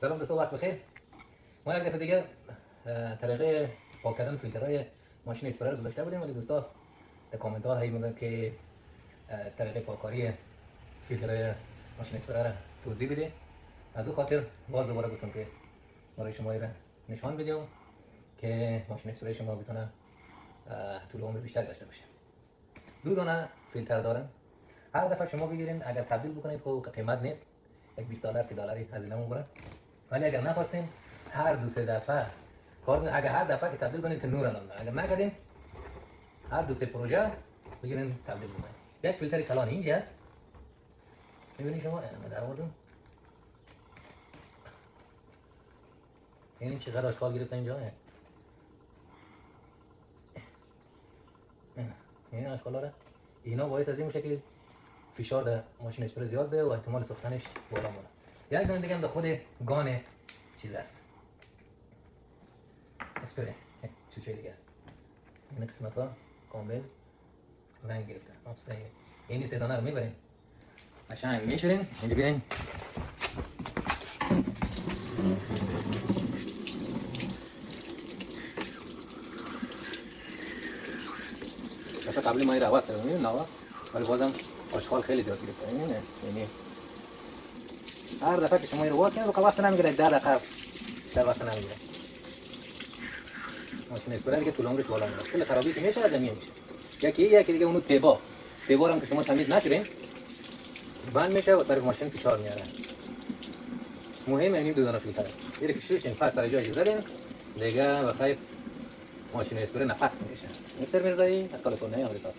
سلام دوستان، وقت بخیر. ما یک دفعه دیگه طریقه پاک کردن فیلترهای ماشین اسپری رو گذاشته بودیم، ولی دوستا در کامنت ها هی میگن که طریقه پاککاری فیلترهای ماشین اسپری رو توضیح بده. از اون خاطر باز دوباره گفتم که برای شما را نشان بدیم که ماشین اسپری شما بتونه طول عمر بیشتر داشته باشه. دو دانه فیلتر دارن. هر دفعه شما بگیرین اگر تبدیل بکنید خب قیمت نیست، یک $20 $30 هزینه میبره. ولی اگر نخواستین هر دو سه دفعه کار، اگر هر دفعه که تبدیل کنین که نور نمیده، اگر نکردین هر دو سه پروژه بگیرین تبدیل بکنین. یک فیلتر کلان اینجا است، میبینید شما در آوردم این چقدر آشغال گرفته اینجا. این آشغالا را اینا باعث از این میشه که فشار در ماشین اسپری زیاد بشه و احتمال سوختنش بالا مونه. یک دونه دیگه هم در خود گان چیز است اسپری چوچه دیگه. این قسمت ها کامل رنگ گرفته. این سه دانه رو میبرین قشنگ میشورین اینجا بیاین مثلا قبلی ما این رو عوض کردیم نوا، ولی بازم آشغال خیلی زیاد گرفته. یعنی هر دفعه که شما این رو باز کنید وقت نمیگیره، 10 دقیقه در وقت نمیگیره. ماشین اسپری دیگه طول عمرش بالا میره. کل خرابی که میشه از زمین میشه. یکی دیگه اونو تیبا هم که شما تمیز نشورین بند میشه و سر ماشین فشار میاره. مهمه این دو دانه فیلتر. یکی شوشین پس سر جای زدین دیگه بخیر ماشین اسپری نفس میشه. مستر میرزایی از کالیفرنیا آمریکا.